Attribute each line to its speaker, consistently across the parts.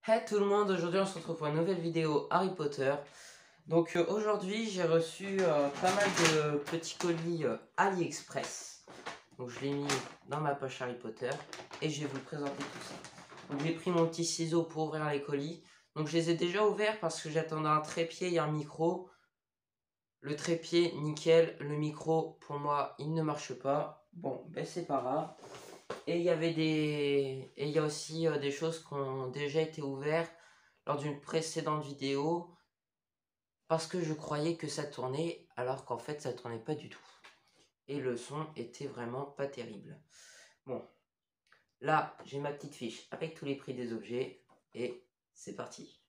Speaker 1: Hey tout le monde, aujourd'hui on se retrouve pour une nouvelle vidéo Harry Potter. Donc aujourd'hui j'ai reçu pas mal de petits colis AliExpress. Donc je l'ai mis dans ma poche Harry Potter et je vais vous présenter tout ça. Donc j'ai pris mon petit ciseau pour ouvrir les colis. Donc je les ai déjà ouverts parce que j'attendais un trépied et un micro. Le trépied nickel, le micro pour moi il ne marche pas. Bon ben c'est pas grave. Et il y a aussi des choses qui ont déjà été ouvertes lors d'une précédente vidéo parce que je croyais que ça tournait alors qu'en fait ça tournait pas du tout. Et le son était vraiment pas terrible. Bon, là j'ai ma petite fiche avec tous les prix des objets et c'est parti.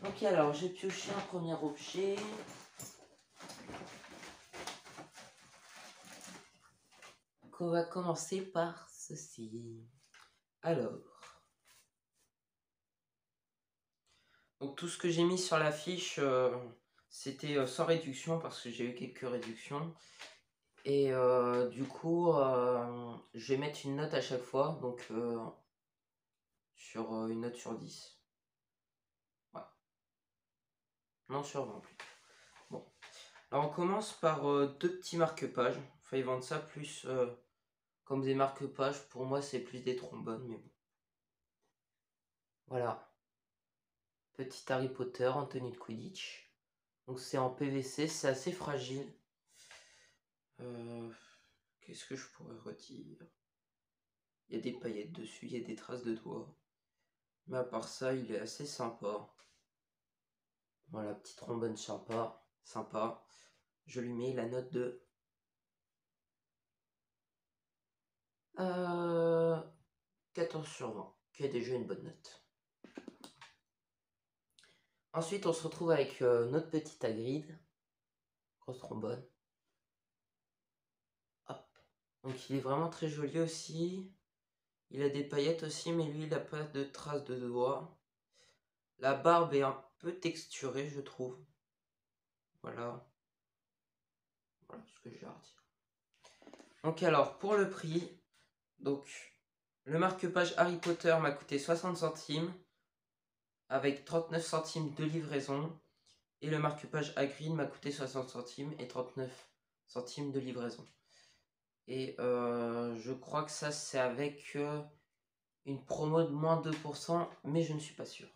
Speaker 1: Ok, alors j'ai pioché un premier objet. On va commencer par ceci. Alors, donc tout ce que j'ai mis sur la fiche, c'était sans réduction parce que j'ai eu quelques réductions. Et du coup, je vais mettre une note à chaque fois, donc sur une note sur 10. Ouais. Non, sur 20 plus. Bon. Alors on commence par deux petits marque-pages. Enfin, ils vendent ça plus comme des marque-pages. Pour moi, c'est plus des trombones, mais bon. Voilà. Petit Harry Potter en tenue de Quidditch. Donc c'est en PVC, c'est assez fragile. Qu'est-ce que je pourrais redire? Il y a des paillettes dessus, il y a des traces de doigts. Mais à part ça, il est assez sympa. Voilà, petit trombone sympa. Je lui mets la note de 14 sur 20, qui est déjà une bonne note. Ensuite, on se retrouve avec notre petit Hagrid. Grosse trombone. Hop. Donc il est vraiment très joli aussi. Il a des paillettes aussi, mais lui, il n'a pas de traces de doigts. La barbe est un peu texturée, je trouve. Voilà. Voilà ce que j'ai à redire. Donc alors, pour le prix, donc le marque-page Harry Potter m'a coûté 60 centimes avec 39 centimes de livraison. Et le marque-page Hagrid m'a coûté 60 centimes et 39 centimes de livraison. Et je crois que ça c'est avec une promo de moins 2%, mais je ne suis pas sûr.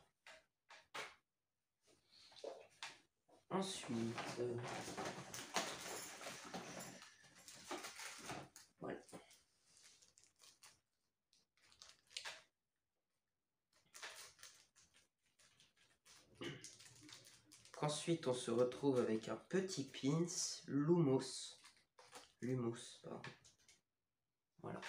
Speaker 1: Ensuite, voilà. Ensuite, on se retrouve avec un petit pins Lumos. Lumos, pardon. Voilà.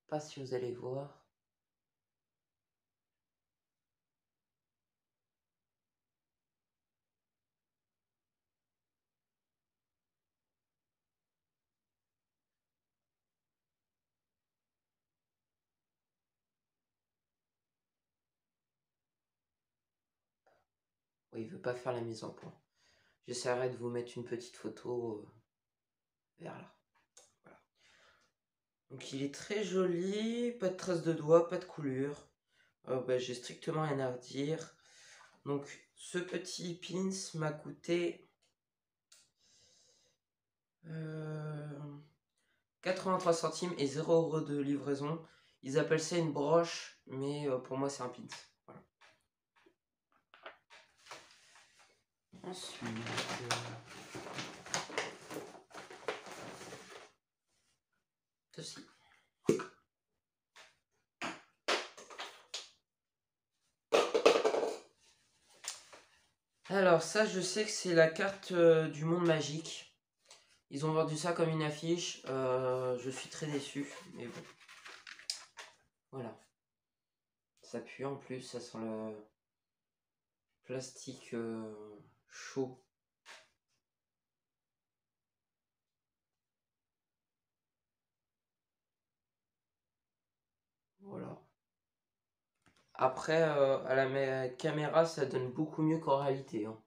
Speaker 1: Pas si vous allez voir. Oui, il veut pas faire la mise en point. J'essaierai de vous mettre une petite photo vers là. Voilà. Donc il est très joli, pas de traces de doigts, pas de coulure. J'ai strictement rien à redire. Donc ce petit pins m'a coûté 83 centimes et 0 € de livraison. Ils appellent ça une broche, mais pour moi c'est un pins. Voilà. Ensuite, ceci. Alors ça, je sais que c'est la carte du monde magique. Ils ont vendu ça comme une affiche. Je suis très déçu, mais bon. Voilà. Ça pue en plus, ça sent le plastique chaud. Voilà. Après, à la caméra, ça donne beaucoup mieux qu'en réalité, hein.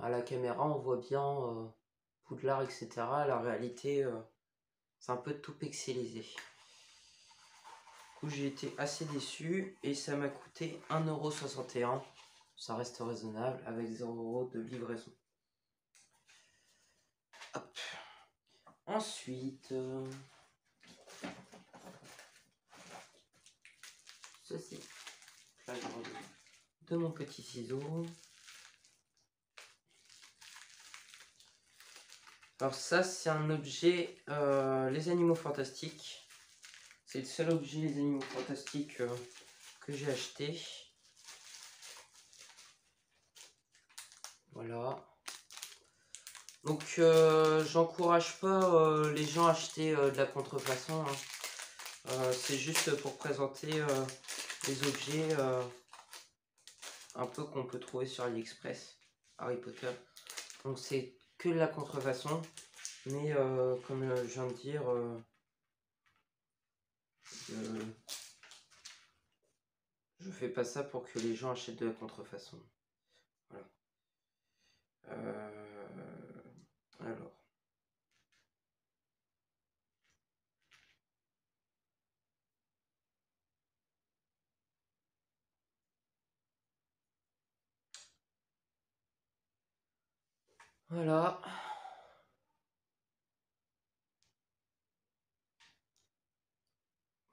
Speaker 1: À la caméra, on voit bien Poudlard, etc. À la réalité, c'est un peu tout pixelisé. Du coup, j'ai été assez déçu et ça m'a coûté 1,61 €. Ça reste raisonnable avec 0 € de livraison. Hop. Ensuite, ceci. Là, de mon petit ciseau. Alors ça, c'est un objet, les animaux fantastiques. C'est le seul objet, les animaux fantastiques, que j'ai acheté. Voilà. Donc, j'encourage pas les gens à acheter de la contrefaçon, hein. C'est juste pour présenter les objets un peu qu'on peut trouver sur AliExpress, Harry Potter. Donc, c'est que de la contrefaçon. Mais comme je viens de dire, je fais pas ça pour que les gens achètent de la contrefaçon. Voilà. Alors. Voilà.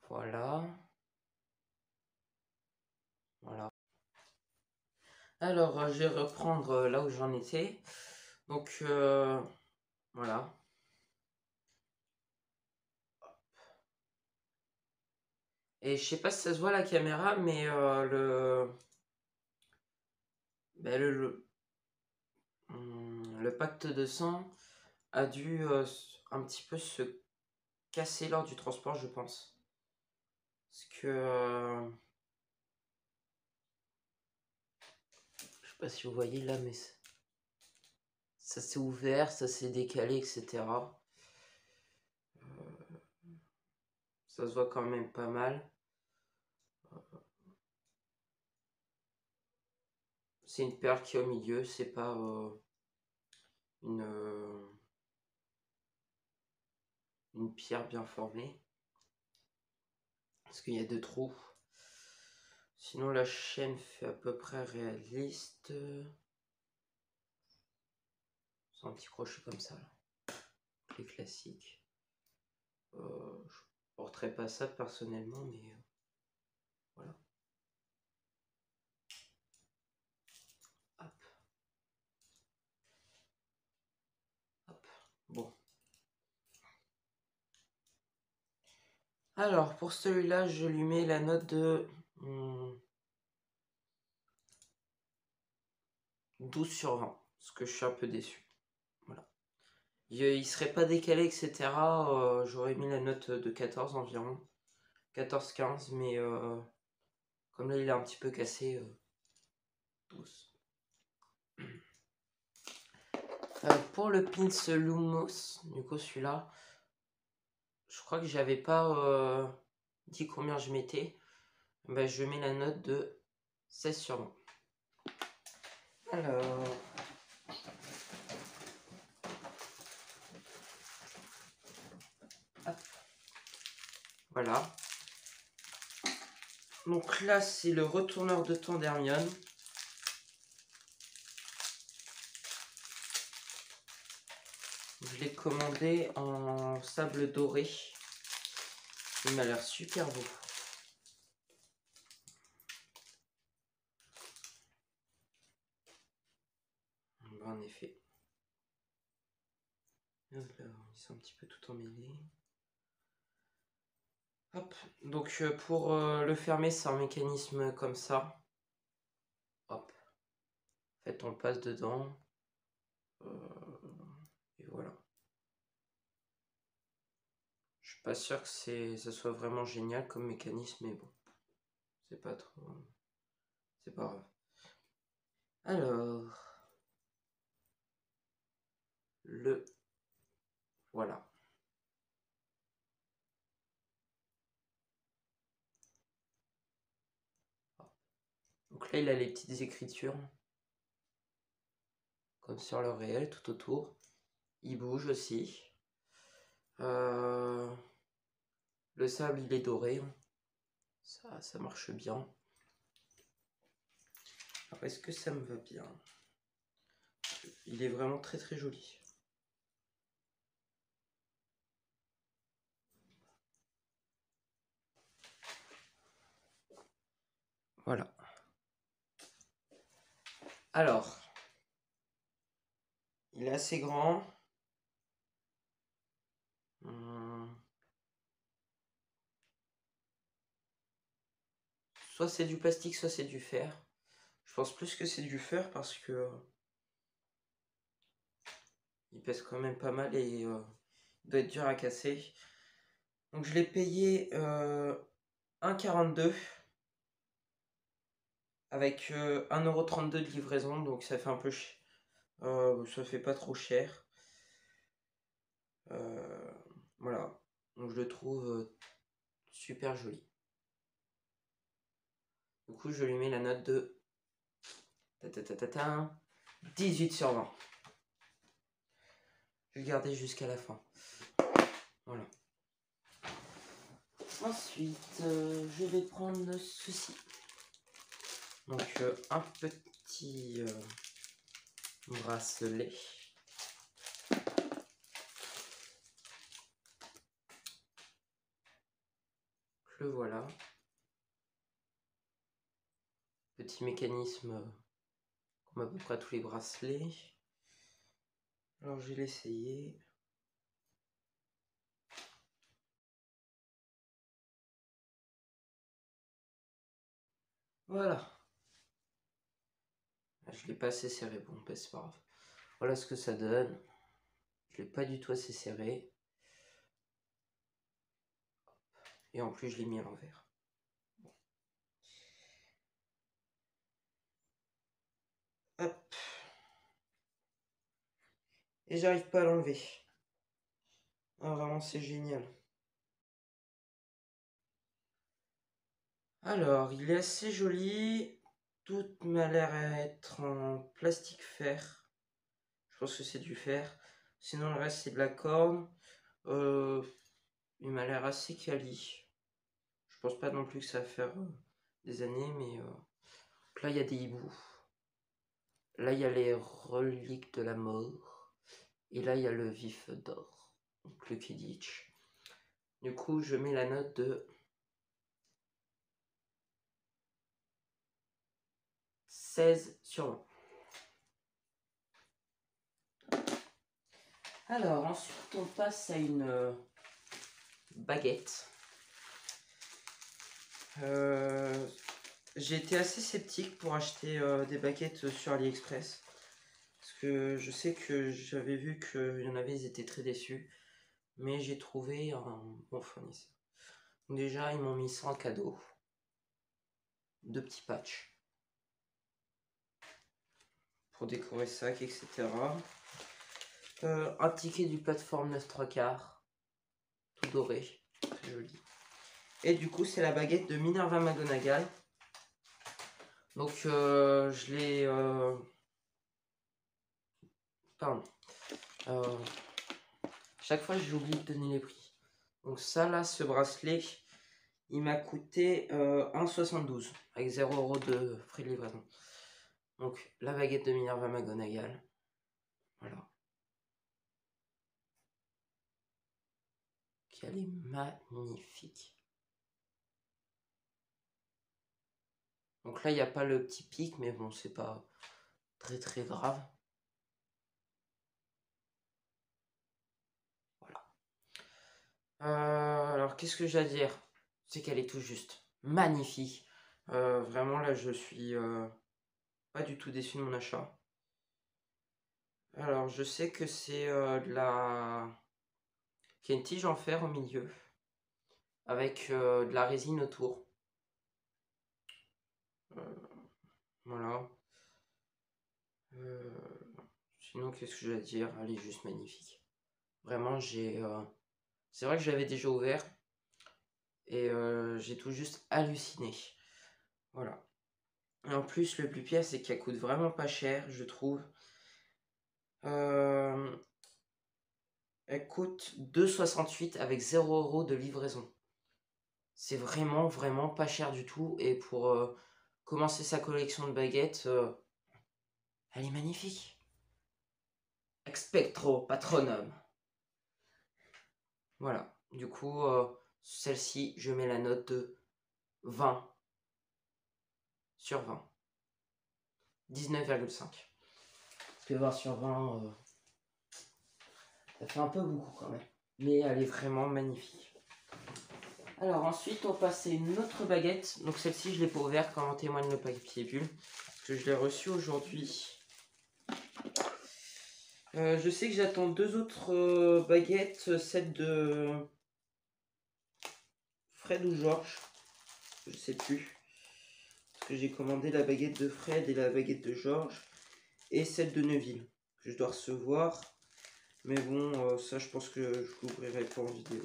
Speaker 1: Voilà. Voilà. Alors, je vais reprendre là où j'en étais. Donc, voilà. Et je sais pas si ça se voit à la caméra, mais ben, le pacte de sang a dû un petit peu se casser lors du transport, je pense. Parce que je sais pas si vous voyez là, mais ça s'est ouvert, ça s'est décalé, etc. Ça se voit quand même pas mal. C'est une perle qui est au milieu, c'est pas une pierre bien formée. Parce qu'il y a 2 trous. Sinon la chaîne fait à peu près réaliste. C'est un petit crochet comme ça là. Les classiques. Je porterai pas ça personnellement, mais voilà. Hop. Hop. Bon. Alors pour celui-là, je lui mets la note de 12 sur 20. Parce que je suis un peu déçu. Voilà. Il serait pas décalé, etc. J'aurais mis la note de 14 environ. 14-15, mais comme là il est un petit peu cassé, 12. Pour le pins Lumos, du coup celui-là, je crois que j'avais pas dit combien je mettais. Ben, je mets la note de 16 sur 20. Alors, hop. Voilà. Donc là, c'est le retourneur de temps d'Hermione. Je l'ai commandé en sable doré. Il m'a l'air super beau. En effet. Là, ils sont un petit peu tout emmêlés. Hop. Donc pour le fermer, c'est un mécanisme comme ça. Hop. En fait, on le passe dedans. Et voilà. Je suis pas sûr que ça soit vraiment génial comme mécanisme, mais bon. C'est pas trop. C'est pas grave. Alors. Voilà. Là, il a les petites écritures, comme sur le réel, tout autour. Il bouge aussi. Le sable, il est doré. Ça marche bien. Alors, est-ce que ça me va bien? Il est vraiment très très joli. Voilà. Alors, il est assez grand. Soit c'est du plastique, soit c'est du fer. Je pense plus que c'est du fer parce que il pèse quand même pas mal et il doit être dur à casser. Donc je l'ai payé 1,42 avec 1,32 € de livraison, donc ça fait un peu ça fait pas trop cher. Voilà, donc je le trouve super joli. Du coup je lui mets la note de 18 sur 20. Je vais le garder jusqu'à la fin. Voilà. Ensuite, je vais prendre ceci. Donc, un petit bracelet. Le voilà. Petit mécanisme comme à peu près tous les bracelets. Alors, je vais l'essayer. Voilà. Je l'ai pas assez serré, bon, ben, c'est pas grave. Voilà ce que ça donne. Je l'ai pas du tout assez serré. Et en plus, je l'ai mis à l'envers. Bon. Hop. Et j'arrive pas à l'enlever. Ah, vraiment, c'est génial. Alors, il est assez joli. Tout m'a l'air à être en plastique fer. Je pense que c'est du fer. Sinon, le reste, c'est de la corne. Il m'a l'air assez quali. Je pense pas non plus que ça va faire des années, mais là, il y a des hiboux. Là, il y a les reliques de la mort. Et là, il y a le vif d'or. Donc, le Quidditch. Du coup, je mets la note de 16 sur 20. Alors, ensuite, on passe à une baguette. J'ai été assez sceptique pour acheter des baguettes sur AliExpress. Parce que je sais que j'avais vu qu'il y en avait, ils étaient très déçus. Mais j'ai trouvé un bon fournisseur. Déjà, ils m'ont mis ça en cadeau. 2 petits patchs. Pour décorer sac, etc. Un ticket du plateforme 9 3/4. Tout doré. Très joli. Et du coup, c'est la baguette de Minerva McGonagall. Donc, je l'ai... Pardon. Chaque fois, j'oublie de donner les prix. Donc ça, là, ce bracelet, il m'a coûté 1,72 avec 0 € de frais de livraison. Donc, la baguette de Minerva McGonagall. Voilà. Elle est magnifique. Donc là, il n'y a pas le petit pic, mais bon, c'est pas très très grave. Voilà. Alors, qu'est-ce que j'ai à dire? C'est qu'elle est tout juste magnifique. Vraiment, là, je suis pas du tout déçu de mon achat. Alors, je sais que c'est de la... qu'il y a une tige en fer au milieu, avec de la résine autour. Voilà. Sinon, qu'est-ce que j'ai à dire? Elle est juste magnifique. Vraiment, c'est vrai que j'avais déjà ouvert et j'ai tout juste halluciné. Voilà. Et en plus, le plus pire, c'est qu'elle coûte vraiment pas cher, je trouve. Elle coûte 2,68 avec 0 € de livraison. C'est vraiment, vraiment pas cher du tout. Et pour commencer sa collection de baguettes, elle est magnifique. Expectro Patronum. Voilà. Du coup, celle-ci, je mets la note de 20 sur 20. 19,5. Parce que 20 sur 20, ça fait un peu beaucoup quand même. Mais elle est vraiment magnifique. Alors ensuite, on passe à une autre baguette. Donc celle-ci, je ne l'ai pas ouverte, comme en témoigne le papier bulle. Parce que je l'ai reçue aujourd'hui. Je sais que j'attends 2 autres baguettes, celle de Fred ou Georges. Je sais plus. Parce que j'ai commandé la baguette de Fred et la baguette de Georges. Et celle de Neuville. Que je dois recevoir. Mais bon, ça je pense que je l'ouvrirai pas en vidéo.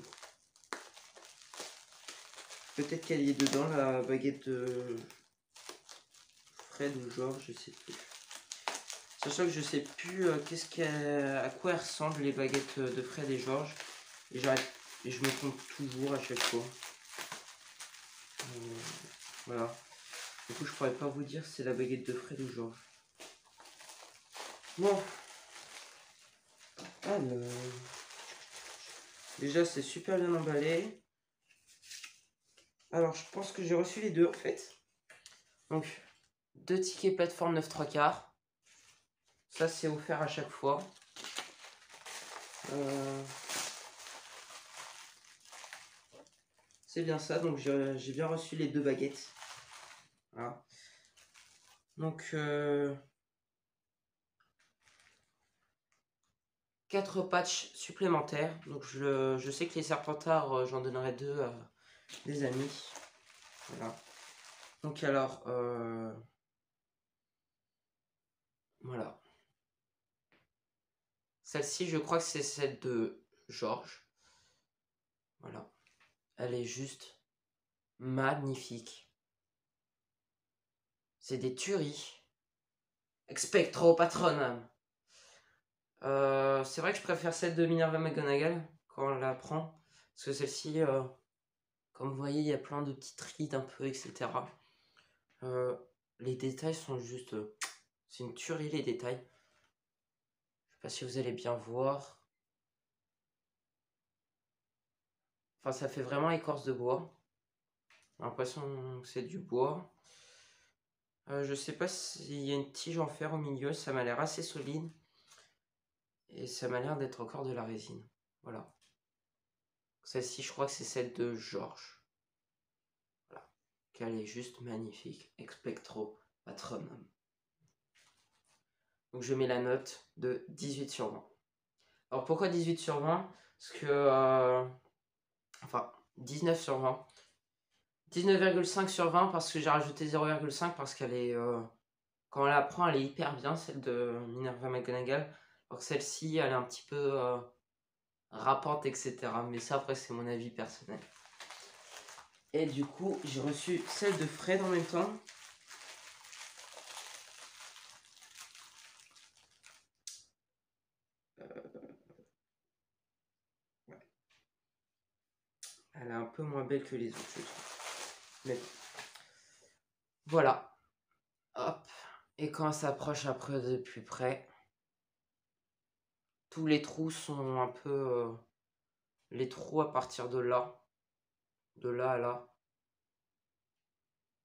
Speaker 1: Peut-être qu'elle est dedans, la baguette de Fred ou Georges, je sais plus. Sachant que je sais plus à quoi elles ressemblent les baguettes de Fred et Georges. Et je me trompe toujours à chaque fois. Voilà. Du coup, je pourrais pas vous dire si c'est la baguette de Fred ou Georges. Bon. Alors. Déjà, c'est super bien emballé. Alors, je pense que j'ai reçu les deux en fait. Donc, 2 tickets plateforme 9 3/4. Ça, c'est offert à chaque fois. C'est bien ça. Donc, j'ai bien reçu les 2 baguettes. Voilà. Donc, 4 patchs supplémentaires. Donc, je sais que les Serpentards, j'en donnerai 2 à des amis. Voilà. Donc, alors, voilà. Celle-ci, je crois que c'est celle de Georges. Voilà. Elle est juste magnifique. C'est des tueries. Expectro Patronum. C'est vrai que je préfère celle de Minerva McGonagall quand on la prend. Parce que celle-ci, comme vous voyez, il y a plein de petites rides un peu, etc. Les détails sont juste... c'est une tuerie les détails. Je sais pas si vous allez bien voir. Enfin, ça fait vraiment écorce de bois. J'ai l'impression que c'est du bois. Je sais pas s'il y a une tige en fer au milieu. Ça m'a l'air assez solide. Et ça m'a l'air d'être encore de la résine. Voilà. Celle-ci, je crois que c'est celle de Georges. Voilà. Elle est juste magnifique. Expectro Patronum. Donc je mets la note de 18 sur 20. Alors pourquoi 18 sur 20? Parce que... enfin, 19 sur 20. 19,5 sur 20 parce que j'ai rajouté 0,5 parce qu'elle est... quand on la prend, elle est hyper bien, celle de Minerva McGonagall. Alors celle-ci, elle est un petit peu rappante, etc. Mais ça, après, c'est mon avis personnel. Et du coup, j'ai reçu celle de Fred en même temps. Ouais. Elle est un peu moins belle que les autres, je trouve. Mais voilà. Hop. Et quand on s'approche après de plus près, tous les trous sont un peu... les trous à partir de là à là,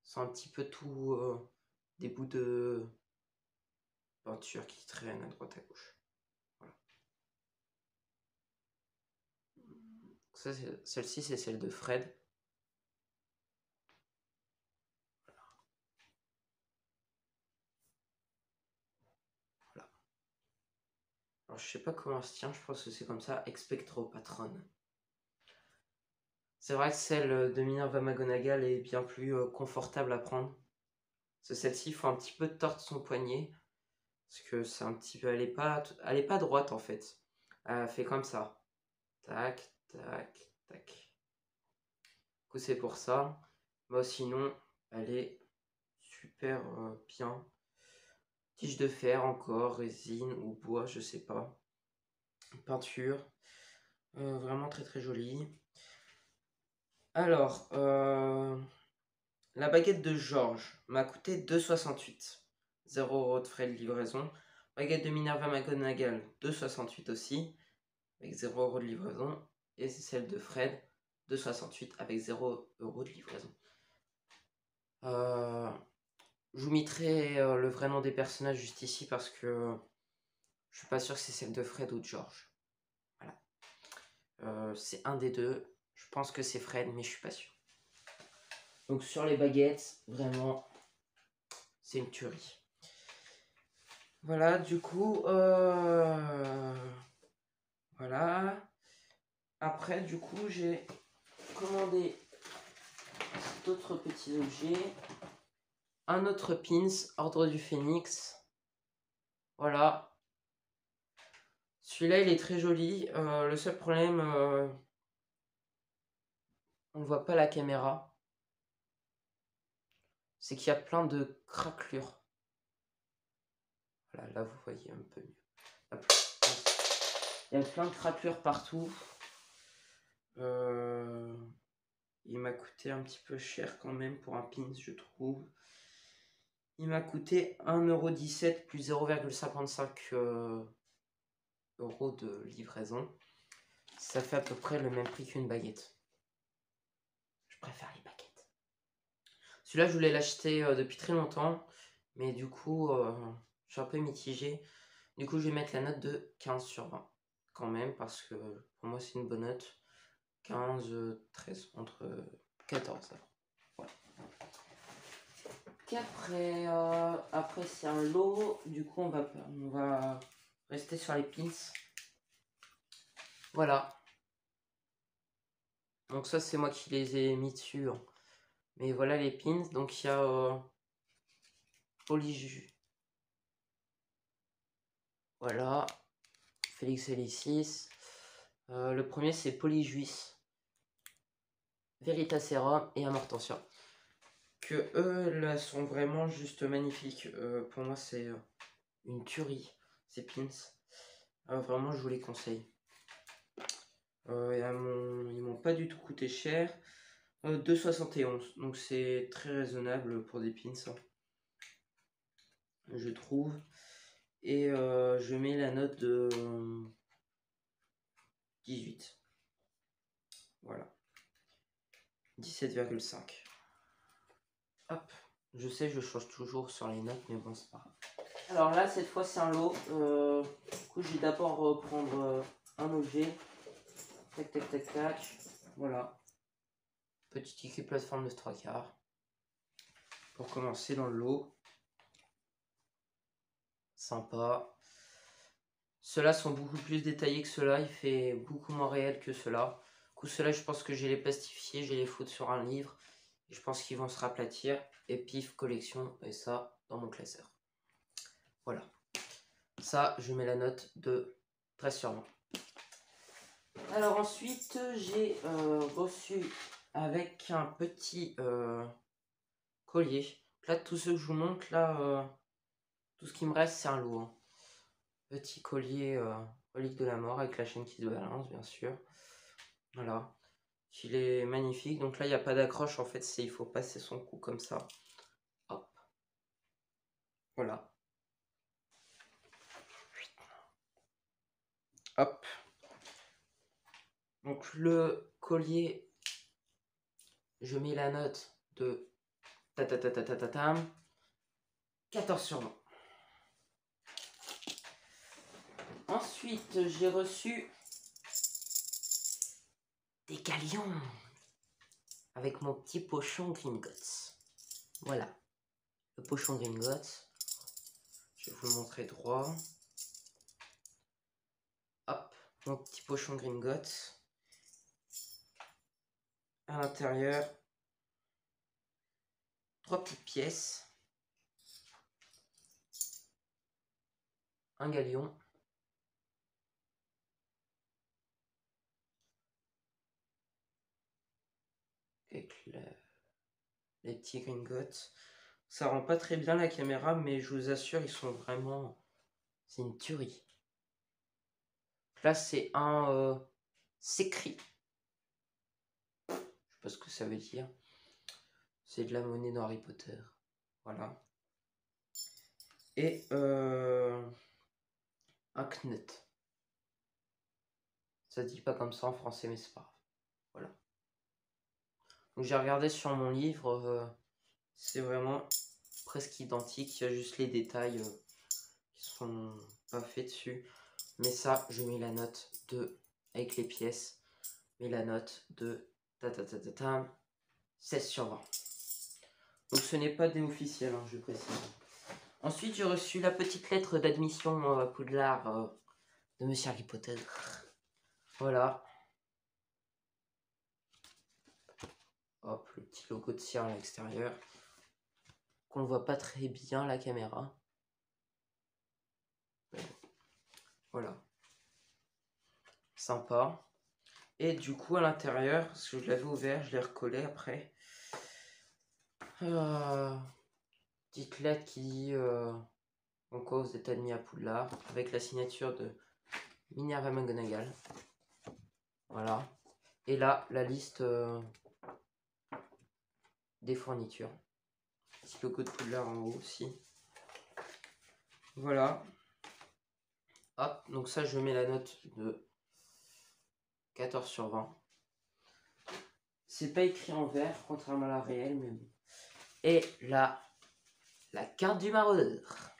Speaker 1: c'est un petit peu tout des bouts de peinture qui traînent à droite à gauche. Voilà. Celle-ci, c'est celle de Fred. Voilà. Alors, je sais pas comment elle se tient, je pense que c'est comme ça, Expectro Patron. C'est vrai que celle de Minerva McGonagall est bien plus confortable à prendre. Parce que celle-ci, il faut un petit peu tordre son poignet. Parce que c'est un petit peu... elle est pas droite en fait. Elle fait comme ça. Tac, tac, tac. Du coup, c'est pour ça. Moi, sinon, elle est super bien. Tige de fer encore, résine ou bois, je sais pas. Peinture, vraiment très très jolie. Alors, la baguette de Georges m'a coûté 2,68. 0 € de frais de livraison. Baguette de Minerva McGonagall, 2,68 aussi, avec 0 € de livraison. Et c'est celle de Fred, 2,68 avec 0 € de livraison. Je vous mettrai le vrai nom des personnages juste ici parce que je suis pas sûr que c'est celle de Fred ou de Georges. Voilà. C'est un des deux. Je pense que c'est Fred, mais je suis pas sûr. Donc sur les baguettes, vraiment, c'est une tuerie. Voilà, du coup, voilà. Après, du coup, j'ai commandé d'autres petits objets. Un autre pins, Ordre du Phénix. Voilà. Celui-là, il est très joli. Le seul problème, on ne voit pas la caméra. C'est qu'il y a plein de craquelures. Voilà, là, vous voyez un peu mieux. Hop. Il y a plein de craquelures partout. Il m'a coûté un petit peu cher quand même pour un pins, je trouve. Il m'a coûté 1,17 € plus 0,55 € de livraison. Ça fait à peu près le même prix qu'une baguette. Je préfère les baguettes. Celui-là, je voulais l'acheter depuis très longtemps. Mais du coup, je suis un peu mitigé. Du coup, je vais mettre la note de 15 sur 20. Quand même, parce que pour moi, c'est une bonne note. 15, 13, entre 14. Voilà. Après c'est un lot. Du coup, on va rester sur les pins. Voilà. Donc ça, c'est moi qui les ai mis dessus. Hein. Mais voilà les pins. Donc il y a Polyju. Voilà. Félix Hélicis. Le premier, c'est Polyjuice. Veritaserum et Amortensia. Que eux, là, sont vraiment juste magnifiques. Pour moi, c'est une tuerie, ces pins. Vraiment, je vous les conseille. Ils m'ont pas du tout coûté cher. 2,71. Donc c'est très raisonnable pour des pins. Hein, je trouve. Et je mets la note de 18. Voilà. 17,5. Hop. Je sais, je change toujours sur les notes, mais bon, c'est pas grave. Alors là, cette fois, c'est un lot. Du coup, je vais d'abord prendre un objet. Tac, tac, tac, tac. Voilà. Petit équipe plateforme de 3/4. Pour commencer dans le lot. Sympa. Ceux-là sont beaucoup plus détaillés que ceux-là. Il fait beaucoup moins réel que ceux-là. Du coup, ceux-là, je pense que je vais les plastifier. Je vais les foutre sur un livre. Et je pense qu'ils vont se raplatir. Et pif, collection. Et ça, dans mon classeur. Voilà. Ça, je mets la note de 13 sur 20. Alors ensuite, j'ai reçu avec un petit collier. Là, tous ceux que je vous montre, là, tout ce qui me reste, c'est un lot. Hein. Petit collier relique de la mort avec la chaîne qui se balance, bien sûr. Voilà. Il est magnifique. Donc là, il n'y a pas d'accroche. En fait, il faut passer son cou comme ça. Hop. Voilà. Hop. Donc le collier, je mets la note de 14 sur 20. Ensuite, j'ai reçu des galions avec mon petit pochon Gringotts. Voilà, le pochon Gringotts. Je vais vous le montrer droit. Hop, mon petit pochon Gringotts. À l'intérieur, 3 petites pièces. Un galion. Avec les petits Gringotts. Ça rend pas très bien la caméra, mais je vous assure, ils sont vraiment... C'est une tuerie. Là, c'est un Secret. Je sais pas ce que ça veut dire. C'est de la monnaie dans Harry Potter. Voilà. Et un Knut. Ça se dit pas comme ça en français, mais c'est pas grave. Voilà. Donc j'ai regardé sur mon livre. C'est vraiment presque identique. Il y a juste les détails qui sont pas faits dessus. Mais ça, je mets la note de... Avec les pièces. Mais la note de... 16 sur 20. Donc ce n'est pas des officiels, hein, je précise. Ensuite, j'ai reçu la petite lettre d'admission à Poudlard de Monsieur Harry Potter. Voilà. Hop, le petit logo de cire à l'extérieur. Qu'on ne voit pas très bien la caméra. Voilà. Sympa. Et du coup, à l'intérieur, parce que je l'avais ouvert, je l'ai recollé après. Petite lettre qui dit en quoi vous êtes admis à Poudlard, avec la signature de Minerva McGonagall. Voilà. Et là, la liste des fournitures. Petit logo de Poudlard en haut aussi. Voilà. Hop, donc ça, je mets la note de 14 sur 20. C'est pas écrit en vert, contrairement à la réelle, mais bon. Et là, la carte du maraudeur.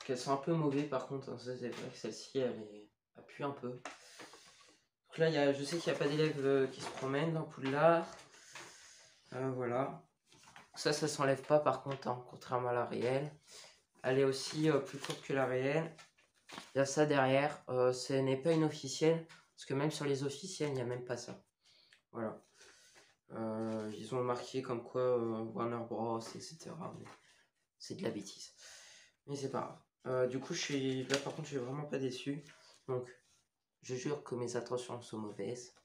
Speaker 1: Elles sont un peu mauvais par contre, hein. Ça c'est vrai que celle-ci elle appuie un peu. Donc là je sais qu'il n'y a pas d'élèves qui se promènent dans Poudlard. Voilà. Ça s'enlève pas par contre, hein, contrairement à la réelle. Elle est aussi plus courte que la réelle. Il y a ça derrière, ce n'est pas une officielle, parce que même sur les officielles il n'y a même pas ça. Voilà. Ils ont marqué comme quoi Warner Bros, etc. C'est de la bêtise. Mais c'est pas grave. Du coup, là par contre, je suis vraiment pas déçu. Donc, je jure que mes attentions sont mauvaises.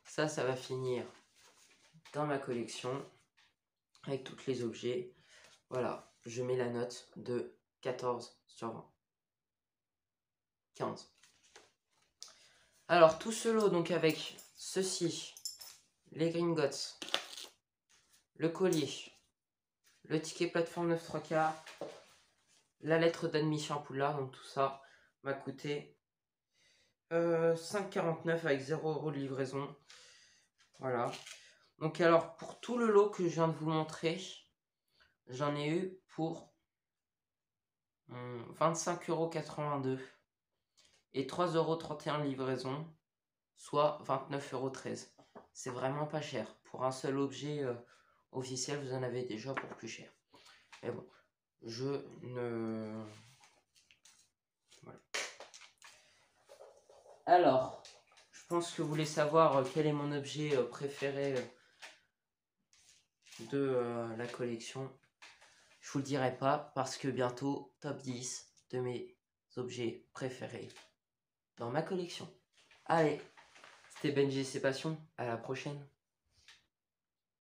Speaker 1: Ça va finir dans ma collection avec tous les objets. Voilà, je mets la note de 14 sur 20. 15. Alors, tout ce lot, donc avec ceci, les Gringotts, le collier, le ticket plateforme 9 3/4, la lettre d'admission à Poudlard, donc tout ça m'a coûté 5,49 avec 0 € de livraison. Voilà. Donc alors, pour tout le lot que je viens de vous montrer, j'en ai eu pour 25,82 € et 3,31 € de livraison, soit 29,13 €. C'est vraiment pas cher. Pour un seul objet officiel, vous en avez déjà pour plus cher. Mais bon, je ne... Voilà. Alors, je pense que vous voulez savoir quel est mon objet préféré de la collection. Je vous le dirai pas parce que bientôt top 10 de mes objets préférés dans ma collection. Allez, c'était Benji et ses passions, à la prochaine.